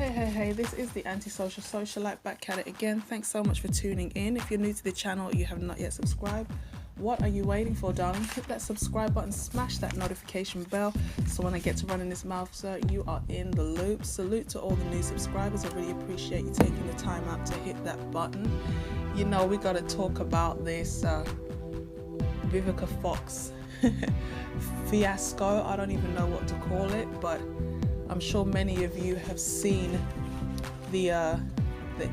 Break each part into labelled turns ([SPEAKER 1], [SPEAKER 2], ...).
[SPEAKER 1] Hey, this is the Antisocial Socialite back at it again. Thanks so much for tuning in. If you're new to the channel or you have not yet subscribed, what are you waiting for, darling? Hit that subscribe button, smash that notification bell, so when I get to running this mouth, sir, you are in the loop. Salute to all the new subscribers. I really appreciate you taking the time out to hit that button. You know, we got to talk about this Vivica Fox fiasco. I don't even know what to call it, but I'm sure many of you have seen the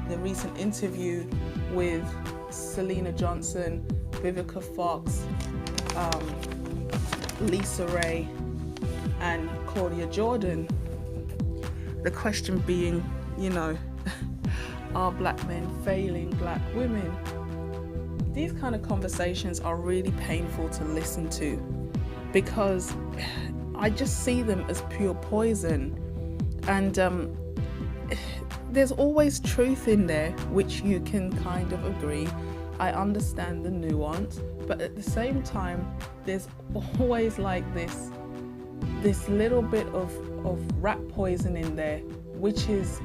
[SPEAKER 1] recent interview with Selena Johnson, Vivica Fox, Lisa Ray, and Claudia Jordan. The question being, you know, are black men failing black women? These kind of conversations are really painful to listen to because I just see them as pure poison, and there's always truth in there, which you can kind of agree. I understand the nuance, but at the same time, there's always like this little bit of rat poison in there, which is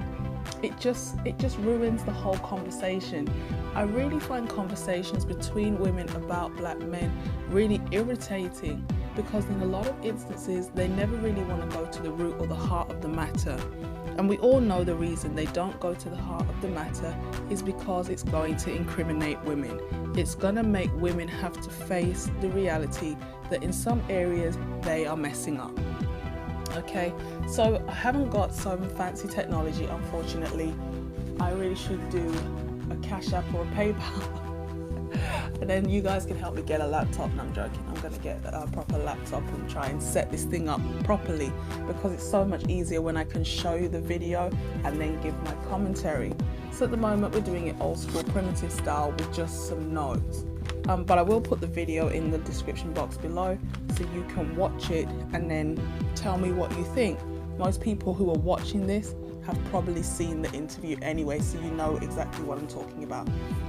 [SPEAKER 1] it just ruins the whole conversation. I really find conversations between women about black men really irritating, because in a lot of instances they never really want to go to the root or the heart of the matter. And we all know the reason they don't go to the heart of the matter is because it's going to incriminate women. It's going to make women have to face the reality that in some areas they are messing up. Okay, so I haven't got some fancy technology, unfortunately. I really should do a Cash App or a PayPal. And then you guys can help me get a laptop. No, I'm joking. I'm going to get a proper laptop and try and set this thing up properly, because it's so much easier when I can show you the video and then give my commentary. So at the moment we're doing it old school, primitive style with just some notes. But I will put the video in the description box below so you can watch it and then tell me what you think. Most people who are watching this have probably seen the interview anyway, so you know exactly what I'm talking about.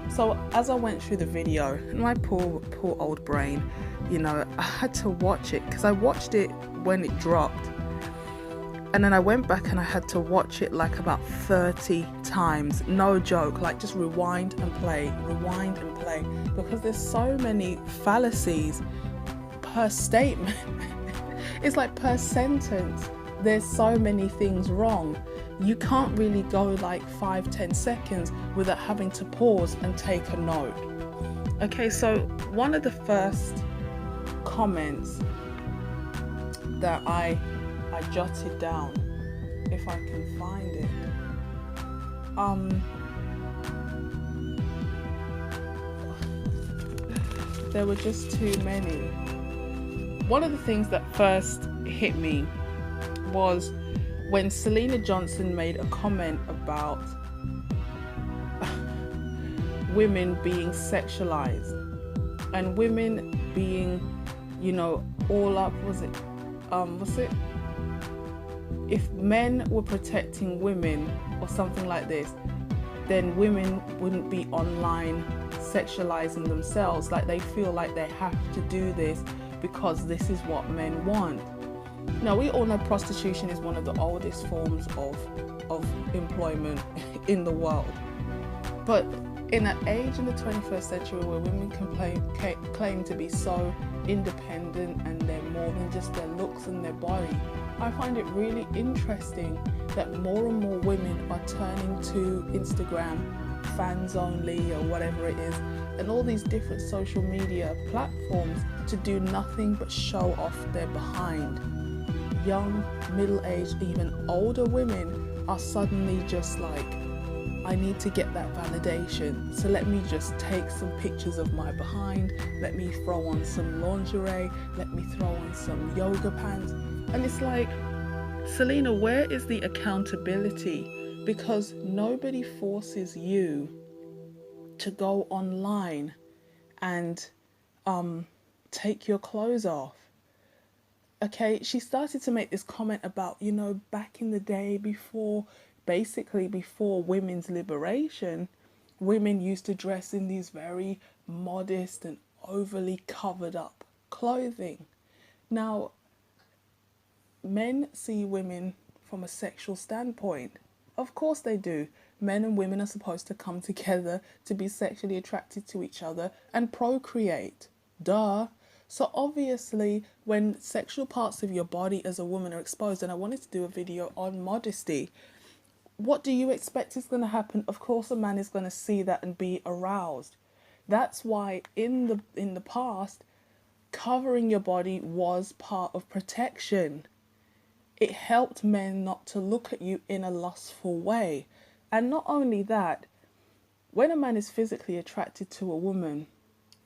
[SPEAKER 1] So as I went through the video, my poor old brain, you know, I had to watch it because I watched it when it dropped, and then I went back and I had to watch it like about 30 times, no joke, like just rewind and play, because there's so many fallacies per statement. It's like per sentence there's so many things wrong. You can't really go like 5-10 seconds without having to pause and take a note. Okay, so one of the first comments that I jotted down, if I can find it, there were just too many. One of the things that first hit me was when Selena Johnson made a comment about women being sexualized and women being, you know, all up, if men were protecting women or something like this, then women wouldn't be online sexualizing themselves, like they feel like they have to do this because this is what men want. Now, we all know prostitution is one of the oldest forms of employment in the world. But in an age in the 21st century where women can claim to be so independent and they're more than just their looks and their body, I find it really interesting that more and more women are turning to Instagram, fans only or whatever it is, and all these different social media platforms to do nothing but show off their behind. Young, middle-aged, even older women are suddenly just like, I need to get that validation, so let me just take some pictures of my behind, let me throw on some lingerie, let me throw on some yoga pants. And it's like, Selena, where is the accountability? Because nobody forces you to go online and take your clothes off. Okay, she started to make this comment about, you know, back in the day before women's liberation, women used to dress in these very modest and overly covered up clothing. Now, men see women from a sexual standpoint. Of course they do. Men and women are supposed to come together to be sexually attracted to each other and procreate. Duh. So obviously, when sexual parts of your body as a woman are exposed, and I wanted to do a video on modesty, what do you expect is going to happen? Of course, a man is going to see that and be aroused. That's why in the past, covering your body was part of protection. It helped men not to look at you in a lustful way. And not only that, when a man is physically attracted to a woman,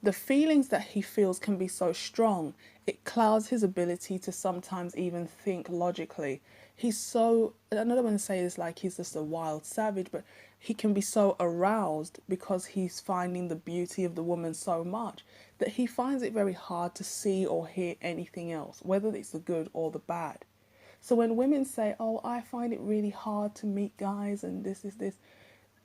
[SPEAKER 1] the feelings that he feels can be so strong, it clouds his ability to sometimes even think logically. He's so, I don't want to say this like he's just a wild savage, but he can be so aroused because he's finding the beauty of the woman so much that he finds it very hard to see or hear anything else, whether it's the good or the bad. So when women say, oh, I find it really hard to meet guys and this is this,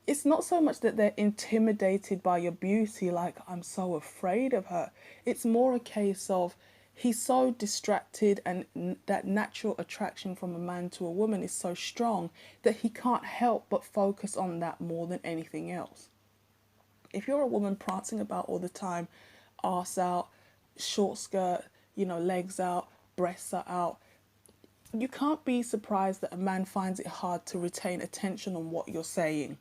[SPEAKER 1] it's not so much that they're intimidated by your beauty, like I'm so afraid of her. It's more a case of he's so distracted, and that natural attraction from a man to a woman is so strong that he can't help but focus on that more than anything else. If you're a woman prancing about all the time, arse out, short skirt, legs out, breasts are out, you can't be surprised that a man finds it hard to retain attention on what you're saying.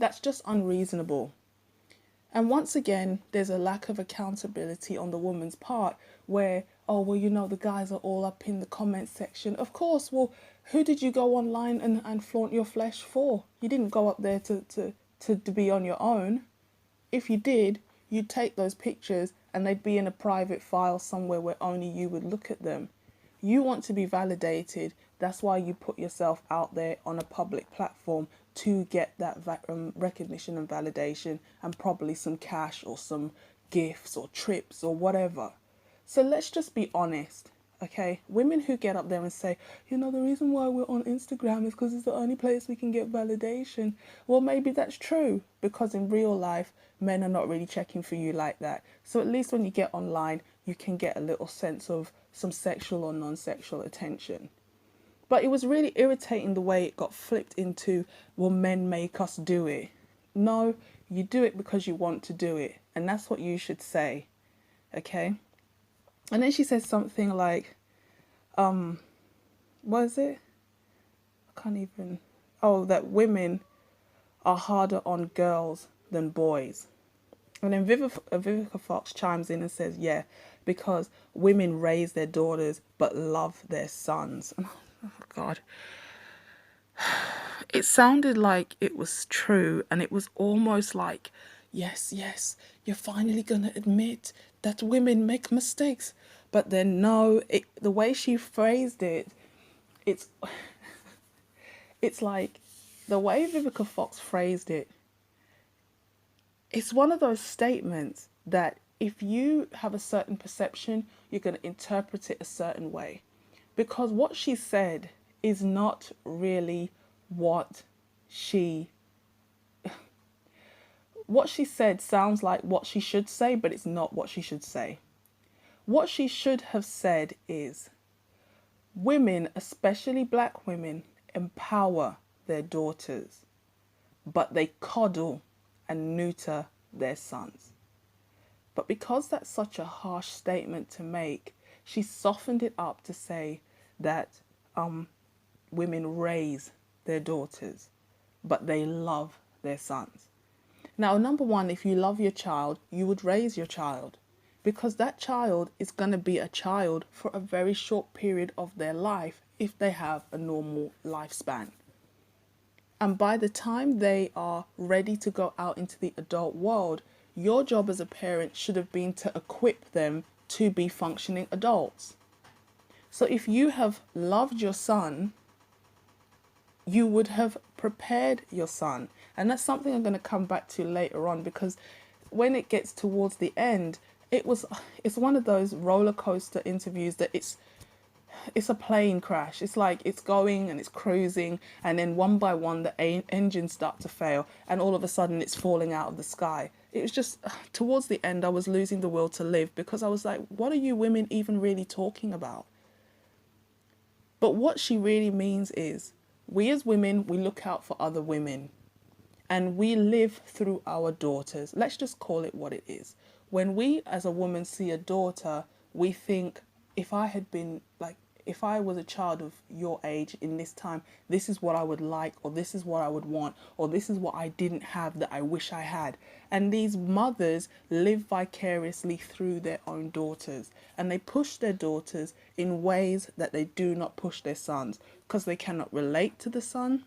[SPEAKER 1] That's just unreasonable. And once again, there's a lack of accountability on the woman's part where, oh, well, the guys are all up in the comment section. Of course, well, who did you go online and flaunt your flesh for? You didn't go up there to be on your own. If you did, you'd take those pictures and they'd be in a private file somewhere where only you would look at them. You want to be validated. That's why you put yourself out there on a public platform, to get that recognition and validation, and probably some cash or some gifts or trips or whatever. So let's just be honest, okay? Women who get up there and say, the reason why we're on Instagram is because it's the only place we can get validation. Well, maybe that's true, because in real life, men are not really checking for you like that. So at least when you get online, you can get a little sense of some sexual or non-sexual attention. But it was really irritating the way it got flipped into, well, men make us do it. No, you do it because you want to do it. And that's what you should say. Okay? And then she says something like, what is it? I can't even... Oh, that women are harder on girls than boys. And then Vivica Fox chimes in and says, yeah, because women raise their daughters but love their sons. Oh, God. It sounded like it was true, and it was almost like, yes, you're finally going to admit that women make mistakes. But then no, the way she phrased it, it's like the way Vivica Fox phrased it, it's one of those statements that if you have a certain perception, you're going to interpret it a certain way. Because what she said is not really what she said sounds like what she should say, but it's not what she should say. What she should have said is, women, especially black women, empower their daughters, but they coddle and neuter their sons. But because that's such a harsh statement to make, she softened it up to say that women raise their daughters, but they love their sons. Now, number one, if you love your child, you would raise your child, because that child is going to be a child for a very short period of their life if they have a normal lifespan. And by the time they are ready to go out into the adult world, your job as a parent should have been to equip them to be functioning adults. So if you have loved your son, you would have prepared your son. And that's something I'm going to come back to later on, because when it gets towards the end, it's one of those roller coaster interviews that it's a plane crash. It's like it's going and it's cruising, and then one by one the engines start to fail, and all of a sudden it's falling out of the sky. It was just, towards the end, I was losing the will to live, because I was like, what are you women even really talking about? But what she really means is, We as women, we look out for other women and we live through our daughters. Let's just call it what it is. When we as a woman see a daughter, we think, if I had been like, if I was a child of your age in this time, this is what I would like, or this is what I would want, or this is what I didn't have that I wish I had. And these mothers live vicariously through their own daughters, and they push their daughters in ways that they do not push their sons, because they cannot relate to the son.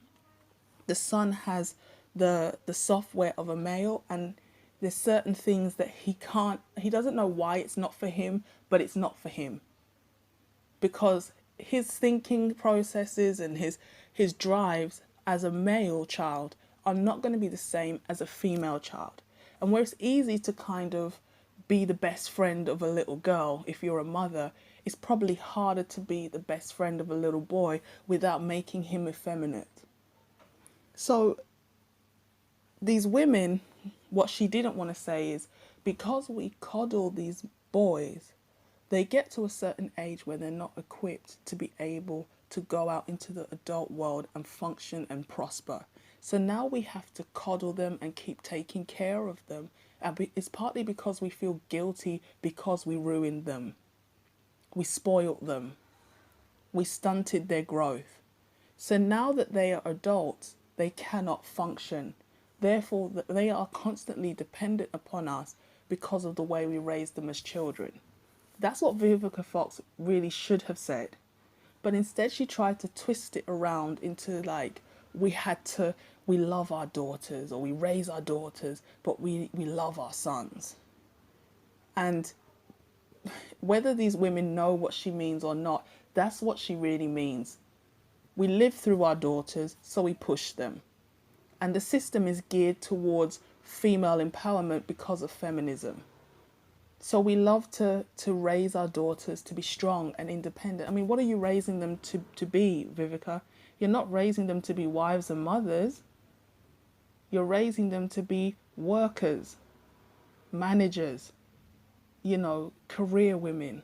[SPEAKER 1] The son has the software of a male, and there's certain things that he doesn't know why it's not for him, but it's not for him, because his thinking processes and his drives as a male child are not going to be the same as a female child. And where it's easy to kind of be the best friend of a little girl if you're a mother, it's probably harder to be the best friend of a little boy without making him effeminate. So these women, what she didn't want to say is, because we coddle these boys, they get to a certain age where they're not equipped to be able to go out into the adult world and function and prosper. So now we have to coddle them and keep taking care of them. And it's partly because we feel guilty because we ruined them. We spoiled them. We stunted their growth. So now that they are adults, they cannot function. Therefore, they are constantly dependent upon us because of the way we raised them as children. That's what Vivica Fox really should have said. But instead she tried to twist it around into like, we love our daughters, or we raise our daughters, but we love our sons. And whether these women know what she means or not, that's what she really means. We live through our daughters, so we push them. And the system is geared towards female empowerment because of feminism. So we love to raise our daughters to be strong and independent. I mean, what are you raising them to be, Vivica? You're not raising them to be wives and mothers. You're raising them to be workers, managers, career women.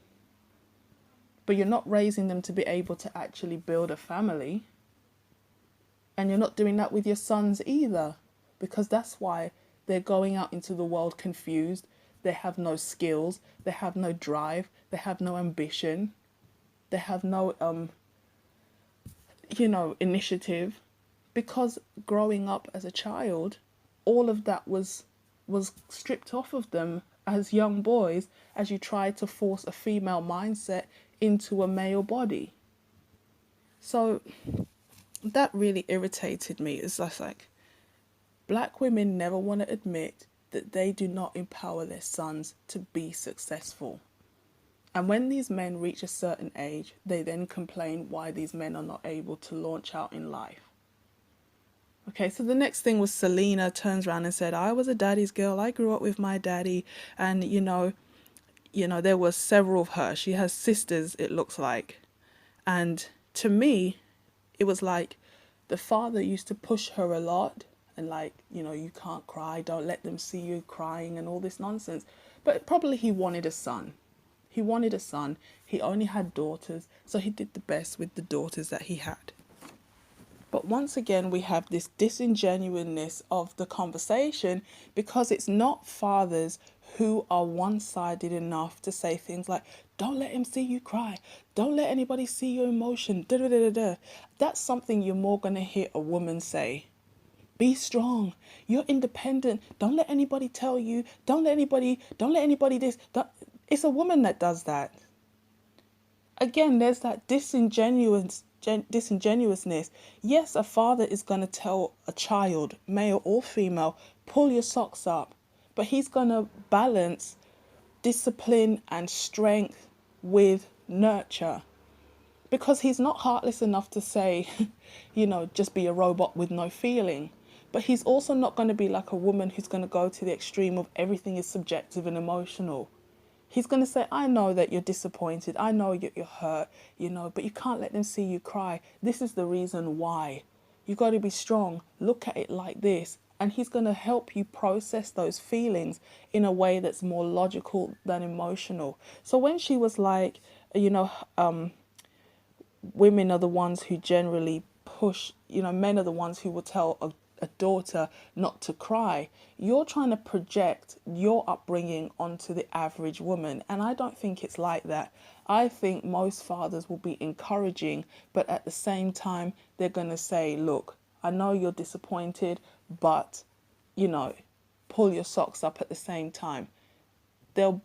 [SPEAKER 1] But you're not raising them to be able to actually build a family. And you're not doing that with your sons either, because that's why they're going out into the world confused. They have no skills, they have no drive, they have no ambition, they have no, initiative. Because growing up as a child, all of that was stripped off of them as young boys, as you try to force a female mindset into a male body. So that really irritated me. It's just like, black women never want to admit that they do not empower their sons to be successful. And when these men reach a certain age, they then complain why these men are not able to launch out in life. Okay, so the next thing was Selena turns around and said, I was a daddy's girl. I grew up with my daddy. And, there were several of her. She has sisters, it looks like. And to me, it was like the father used to push her a lot. And you can't cry, don't let them see you crying and all this nonsense. But probably he wanted a son. He wanted a son. He only had daughters, so he did the best with the daughters that he had. But once again, we have this disingenuousness of the conversation, because it's not fathers who are one-sided enough to say things like, don't let him see you cry. Don't let anybody see your emotion. Da, da, da, da, da. That's something you're more going to hear a woman say. Be strong. You're independent. Don't let anybody tell you. Don't let anybody this. It's a woman that does that. Again, there's that disingenuousness. Yes, a father is going to tell a child, male or female, pull your socks up. But he's going to balance discipline and strength with nurture. Because he's not heartless enough to say, just be a robot with no feeling. But he's also not going to be like a woman who's going to go to the extreme of everything is subjective and emotional. He's going to say, I know that you're disappointed. I know you're hurt, but you can't let them see you cry. This is the reason why. You've got to be strong. Look at it like this. And he's going to help you process those feelings in a way that's more logical than emotional. So when she was like, women are the ones who generally push, men are the ones who will tell a daughter not to cry. You're trying to project your upbringing onto the average woman. And I don't think it's like that. I think most fathers will be encouraging, but at the same time, they're going to say, look, I know you're disappointed, but, pull your socks up at the same time. They'll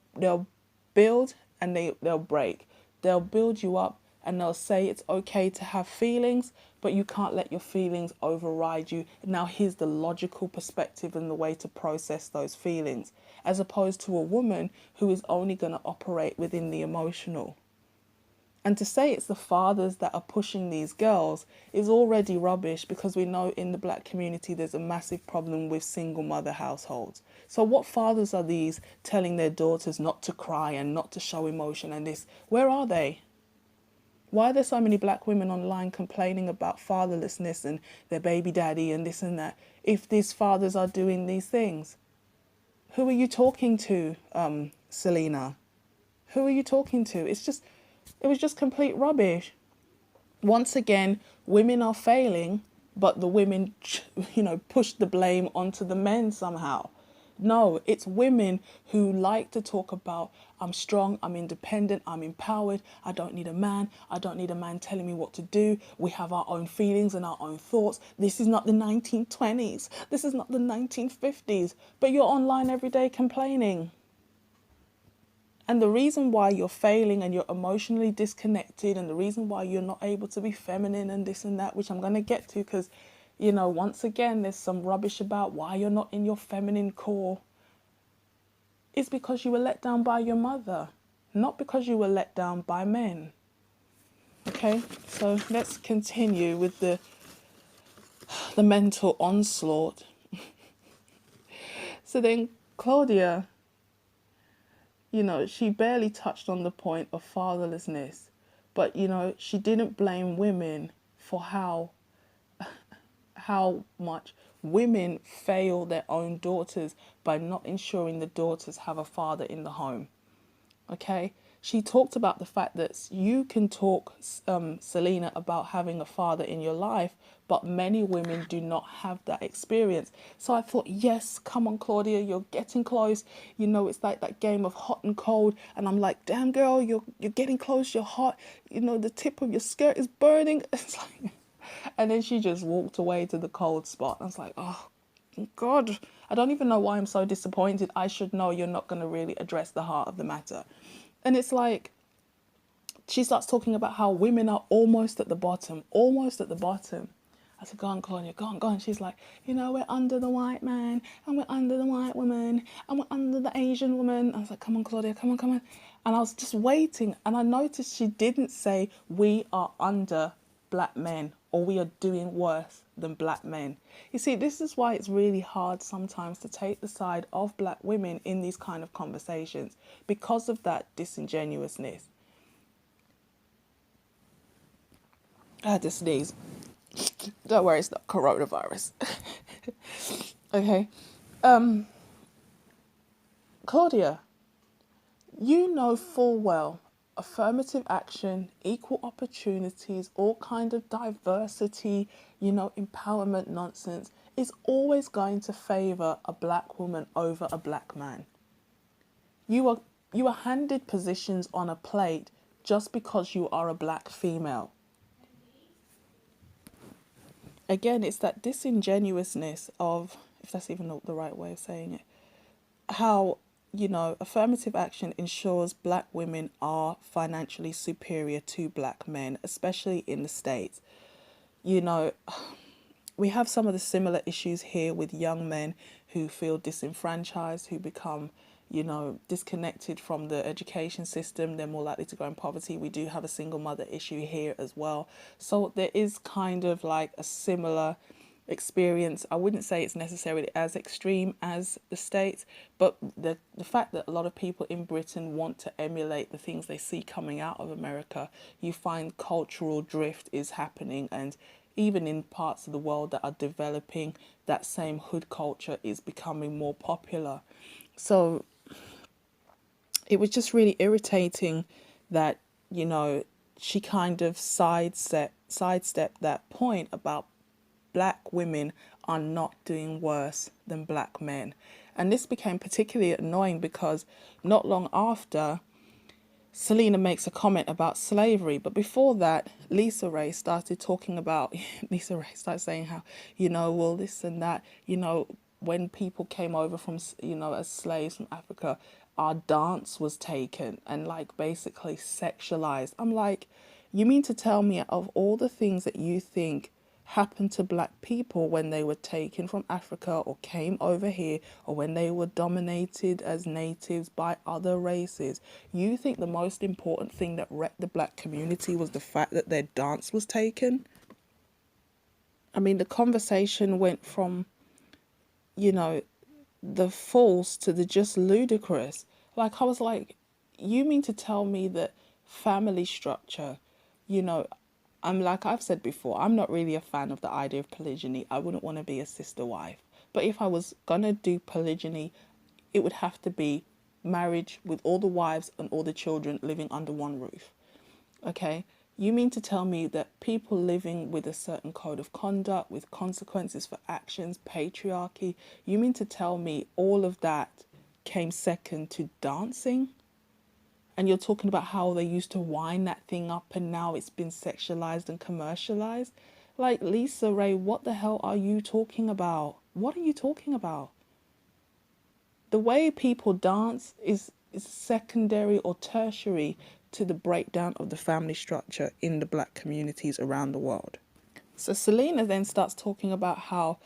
[SPEAKER 1] build and they'll break. They'll build you up and they'll say it's okay to have feelings, but you can't let your feelings override you. Now here's the logical perspective and the way to process those feelings, as opposed to a woman who is only going to operate within the emotional. And to say it's the fathers that are pushing these girls is already rubbish, because we know in the black community there's a massive problem with single mother households. So what fathers are these telling their daughters not to cry and not to show emotion and this? Where are they? Why are there so many black women online complaining about fatherlessness and their baby daddy and this and that, if these fathers are doing these things? Who are you talking to, Selena? Who are you talking to? It was just complete rubbish. Once again, women are failing, but the women, push the blame onto the men somehow. No, it's women who like to talk about, I'm strong, I'm independent, I'm empowered, I don't need a man, I don't need a man telling me what to do, we have our own feelings and our own thoughts. This is not the 1920s, this is not the 1950s, but you're online every day complaining. And the reason why you're failing and you're emotionally disconnected, and the reason why you're not able to be feminine and this and that, which I'm going to get to, because, once again, there's some rubbish about why you're not in your feminine core, is because you were let down by your mother, not because you were let down by men. Okay, so let's continue with the mental onslaught. So then Claudia, she barely touched on the point of fatherlessness, but, she didn't blame women for how much women fail their own daughters by not ensuring the daughters have a father in the home. Okay? She talked about the fact that you can talk, Selena, about having a father in your life, but many women do not have that experience. So I thought, yes, come on, Claudia, you're getting close. It's like that game of hot and cold. And I'm like, damn, girl, you're getting close, you're hot. The tip of your skirt is burning. It's like, and then she just walked away to the cold spot. I was like, oh, God, I don't even know why I'm so disappointed. I should know you're not going to really address the heart of the matter. And it's like, she starts talking about how women are almost at the bottom. I said, go on, Claudia, go on. She's like, we're under the white man, and we're under the white woman, and we're under the Asian woman. I was like, come on, Claudia, come on. And I was just waiting, and I noticed she didn't say we are under black men, or we are doing worse than black men. You see, this is why it's really hard sometimes to take the side of black women in these kind of conversations, because of that disingenuousness. I had to sneeze. Don't worry, it's not coronavirus. Okay. Claudia, you know full well affirmative action, equal opportunities, all kind of diversity, empowerment nonsense is always going to favor a black woman over a black man. You are handed positions on a plate just because you are a black female. Again, it's that disingenuousness of, if that's even the right way of saying it, how, affirmative action ensures black women are financially superior to black men, especially in the States. We have some of the similar issues here with young men who feel disenfranchised, who become, disconnected from the education system. They're more likely to go in poverty. We do have a single mother issue here as well. So there is kind of like a similar experience. I wouldn't say it's necessarily as extreme as the States, but the fact that a lot of people in Britain want to emulate the things they see coming out of America, you find cultural drift is happening, and even in parts of the world that are developing, that same hood culture is becoming more popular. So it was just really irritating that, she kind of sidestepped sidestep that point about black women are not doing worse than black men. And this became particularly annoying because not long after, Selena makes a comment about slavery, but before that, Lisa Ray started talking about, Lisa Ray started saying how, well, this and that, when people came over from, as slaves from Africa, our dance was taken and like basically sexualized. I'm like, you mean to tell me of all the things that you think happened to black people when they were taken from Africa or came over here, or when they were dominated as natives by other races, you think the most important thing that wrecked the black community was the fact that their dance was taken? I mean, the conversation went from, the false to the just ludicrous. Like, I was like, you mean to tell me that family structure, I'm like I've said before, I'm not really a fan of the idea of polygyny. I wouldn't want to be a sister wife. But if I was going to do polygyny, it would have to be marriage with all the wives and all the children living under one roof. Okay? You mean to tell me that people living with a certain code of conduct, with consequences for actions, patriarchy, you mean to tell me all of that came second to dancing? And you're talking about how they used to wind that thing up and now it's been sexualized and commercialized? Like, Lisa Ray, what the hell are you talking about? What are you talking about? The way people dance is secondary or tertiary to the breakdown of the family structure in the black communities around the world. So Selena then starts talking about how,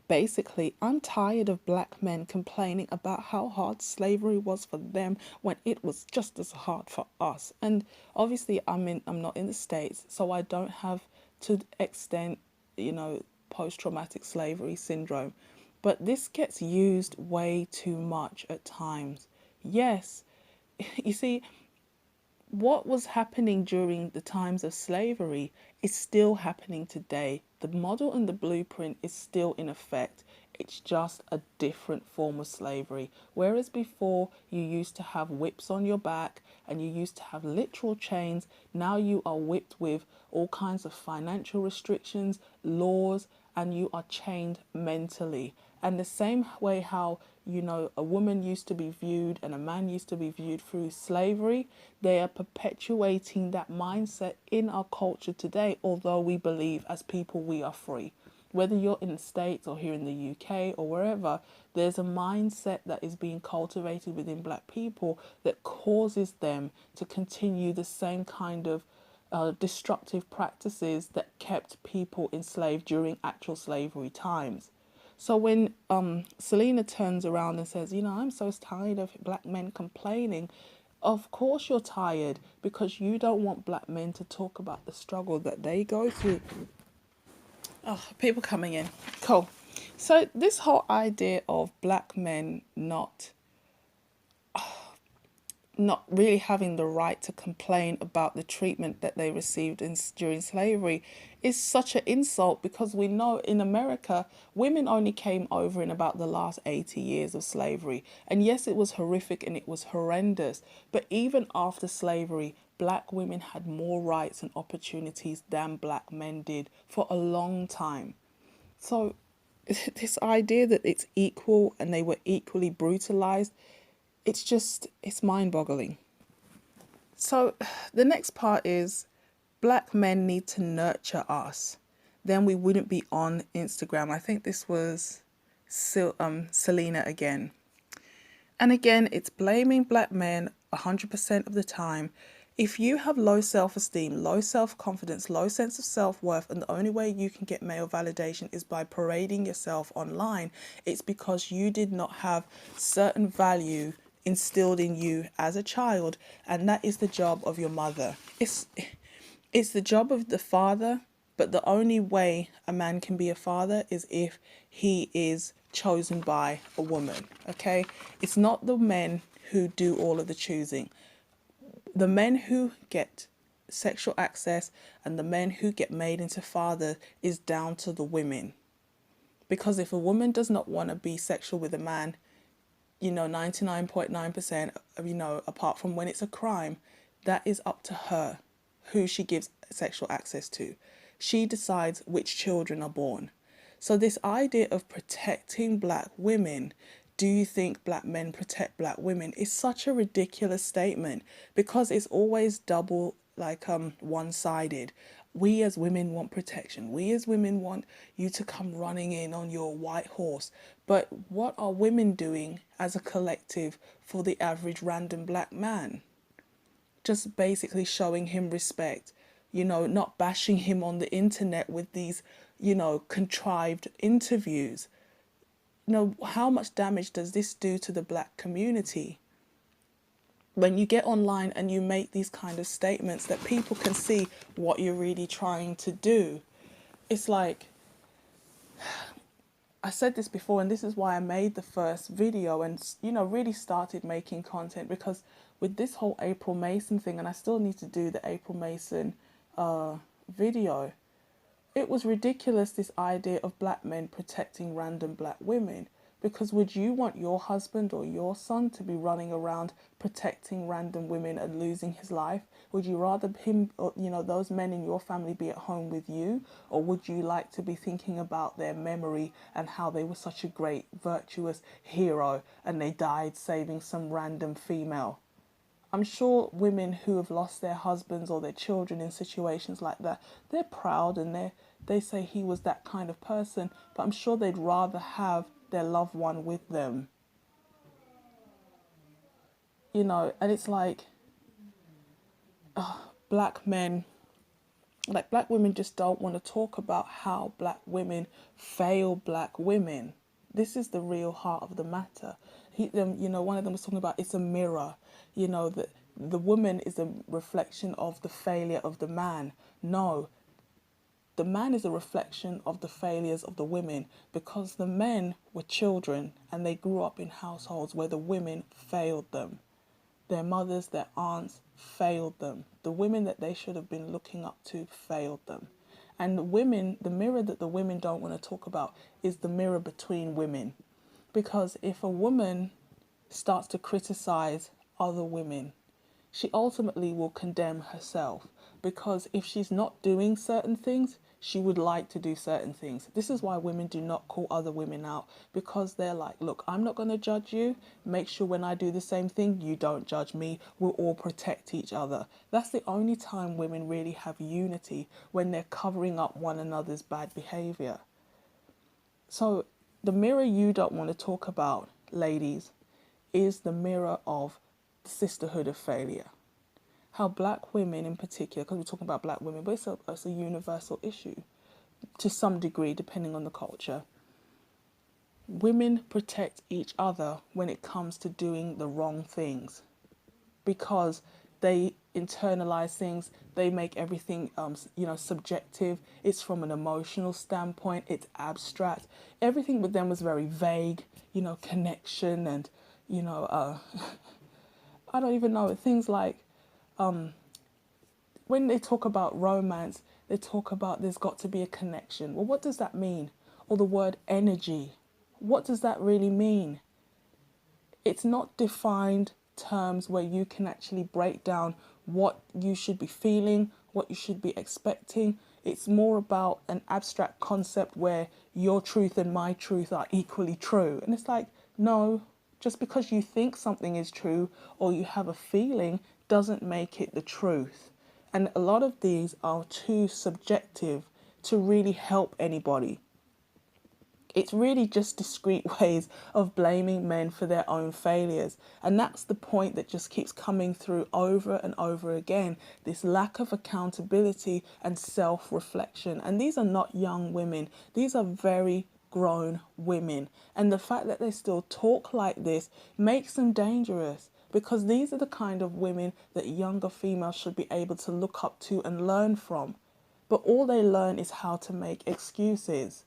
[SPEAKER 1] basically, I'm tired of black men complaining about how hard slavery was for them when it was just as hard for us. And obviously I'm not in the States, so I don't have to the extent, post-traumatic slavery syndrome. But this gets used way too much at times. Yes, you see, what was happening during the times of slavery is still happening today. The model and the blueprint is still in effect. It's just a different form of slavery. Whereas before you used to have whips on your back and you used to have literal chains, now you are whipped with all kinds of financial restrictions, laws, and you are chained mentally. And the same way how, a woman used to be viewed and a man used to be viewed through slavery, they are perpetuating that mindset in our culture today, although we believe as people we are free. Whether you're in the States or here in the UK or wherever, there's a mindset that is being cultivated within black people that causes them to continue the same kind of destructive practices that kept people enslaved during actual slavery times. So when Selena turns around and says, I'm so tired of black men complaining, of course you're tired because you don't want black men to talk about the struggle that they go through. Oh, people coming in. Cool. So this whole idea of black men not really having the right to complain about the treatment that they received during slavery is such an insult, because we know in America, women only came over in about the last 80 years of slavery. And yes, it was horrific and it was horrendous. But even after slavery, black women had more rights and opportunities than black men did for a long time. So this idea that it's equal and they were equally brutalized, it's mind-boggling. So the next part is black men need to nurture us. Then we wouldn't be on Instagram. I think this was Selena again. And again, it's blaming black men 100% of the time. If you have low self-esteem, low self-confidence, low sense of self-worth, and the only way you can get male validation is by parading yourself online, it's because you did not have certain value instilled in you as a child, and that is the job of your mother. It's the job of the father, but the only way a man can be a father is if he is chosen by a woman, okay? It's not the men who do all of the choosing. The men who get sexual access and the men who get made into father is down to the women. Because if a woman does not want to be sexual with a man, 99.9%, apart from when it's a crime, that is up to her. who she gives sexual access to. She decides which children are born. So this idea of protecting black women, do you think black men protect black women, is such a ridiculous statement, because it's always double, like one-sided. We as women want protection. We as women want you to come running in on your white horse. But what are women doing as a collective for the average random black man? Just basically showing him respect, not bashing him on the internet with these, contrived interviews. How much damage does this do to the black community? When you get online and you make these kind of statements that people can see what you're really trying to do, it's like, I said this before, and this is why I made the first video and, really started making content, because with this whole April Mason thing, and I still need to do the April Mason video, it was ridiculous, this idea of black men protecting random black women. Because would you want your husband or your son to be running around protecting random women and losing his life? Would you rather him, or, those men in your family be at home with you? Or would you like to be thinking about their memory and how they were such a great, virtuous hero and they died saving some random female? I'm sure women who have lost their husbands or their children in situations like that, they're proud and they say he was that kind of person, but I'm sure they'd rather have their loved one with them. And it's like, black men, like black women just don't want to talk about how black women fail black women. This is the real heart of the matter. One of them was talking about it's a mirror, that the woman is a reflection of the failure of the man. No, the man is a reflection of the failures of the women, because the men were children and they grew up in households where the women failed them. Their mothers, their aunts failed them. The women that they should have been looking up to failed them. And the mirror that the women don't want to talk about is the mirror between women. Because if a woman starts to criticize other women, she ultimately will condemn herself. Because if she's not doing certain things, she would like to do certain things. This is why women do not call other women out, because they're like, look, I'm not going to judge you. Make sure when I do the same thing, you don't judge me. We'll all protect each other. That's the only time women really have unity, when they're covering up one another's bad behavior. So the mirror you don't want to talk about, ladies, is the mirror of the sisterhood of failure. How black women in particular, because we're talking about black women, but it's a universal issue to some degree, depending on the culture. Women protect each other when it comes to doing the wrong things, because they internalize things. They make everything, subjective. It's from an emotional standpoint. It's abstract. Everything with them was very vague, connection and, I don't even know, things like, when they talk about romance, they talk about there's got to be a connection. Well, what does that mean? Or the word energy. What does that really mean? It's not defined terms where you can actually break down what you should be feeling, what you should be expecting. It's more about an abstract concept where your truth and my truth are equally true. And it's like, no, just because you think something is true or you have a feeling doesn't make it the truth. And a lot of these are too subjective to really help anybody. It's really just discrete ways of blaming men for their own failures. And that's the point that just keeps coming through over and over again, this lack of accountability and self-reflection. And these are not young women. These are very grown women. And the fact that they still talk like this makes them dangerous, because these are the kind of women that younger females should be able to look up to and learn from. But all they learn is how to make excuses.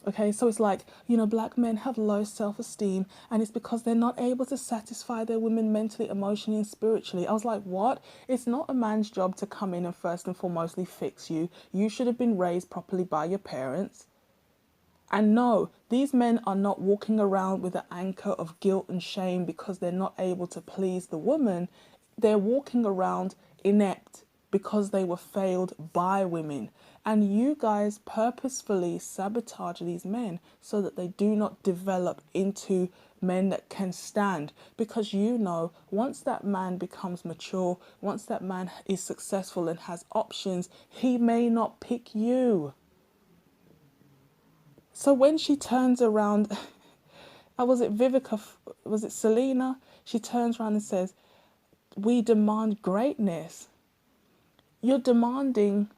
[SPEAKER 1] Okay, so it's like, black men have low self-esteem, and it's because they're not able to satisfy their women mentally, emotionally, and spiritually. I was like, what? It's not a man's job to come in and first and foremostly fix you. You should have been raised properly by your parents. And no, these men are not walking around with an anchor of guilt and shame because they're not able to please the woman. They're walking around inept because they were failed by women. And you guys purposefully sabotage these men so that they do not develop into men that can stand. Because you know, once that man becomes mature, once that man is successful and has options, he may not pick you. So when she turns around, was it Vivica, was it Selena? She turns around and says, we demand greatness. You're demanding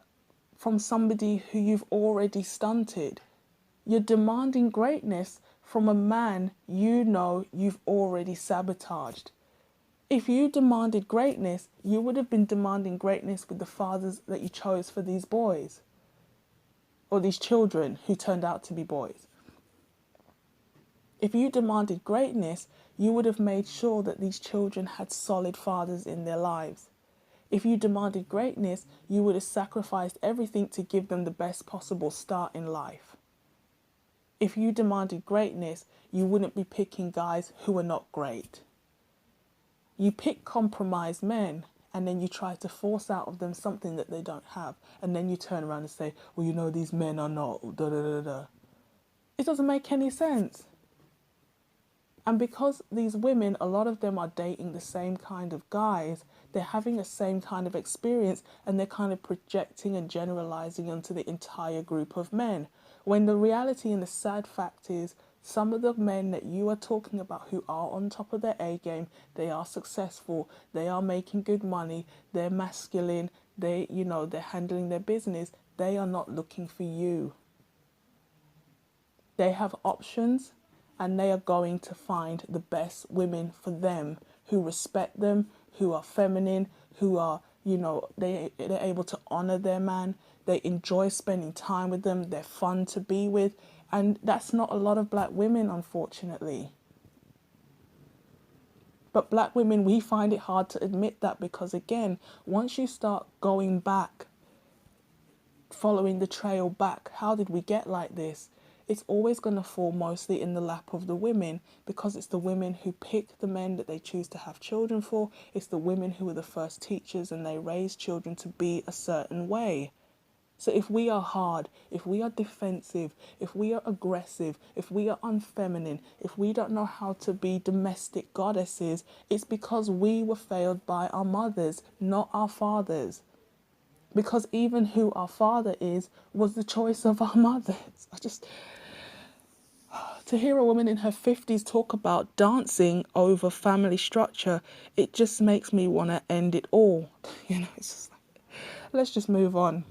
[SPEAKER 1] from somebody who you've already stunted. You're demanding greatness from a man you know you've already sabotaged. If you demanded greatness, you would have been demanding greatness with the fathers that you chose for these boys, or these children who turned out to be boys. If you demanded greatness, you would have made sure that these children had solid fathers in their lives. If you demanded greatness, you would have sacrificed everything to give them the best possible start in life. If you demanded greatness, you wouldn't be picking guys who are not great. You pick compromised men and then you try to force out of them something that they don't have. And then you turn around and say, well, you know, these men are not, da da da da. It doesn't make any sense. And because these women, a lot of them are dating the same kind of guys, they're having the same kind of experience and they're kind of projecting and generalizing onto the entire group of men. When the reality and the sad fact is, some of the men that you are talking about who are on top of their A game, they are successful, they are making good money, they're masculine, they're handling their business. They are not looking for you. They have options and they are going to find the best women for them who respect them, who are feminine, who are, they're able to honor their man. They enjoy spending time with them. They're fun to be with. And that's not a lot of black women, unfortunately. But black women, we find it hard to admit that because, again, once you start going back, following the trail back, how did we get like this? It's always going to fall mostly in the lap of the women because it's the women who pick the men that they choose to have children for. It's the women who are the first teachers and they raise children to be a certain way. So if we are hard, if we are defensive, if we are aggressive, if we are unfeminine, if we don't know how to be domestic goddesses, it's because we were failed by our mothers, not our fathers. Because even who our father is was the choice of our mothers. To hear a woman in her 50s talk about dancing over family structure, it just makes me want to end it all. It's just like, let's just move on.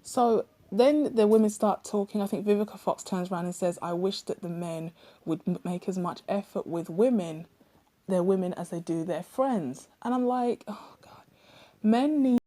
[SPEAKER 1] So then the women start talking. I think Vivica Fox turns around and says, I wish that the men would make as much effort with their women, as they do their friends. And I'm like, oh God, men need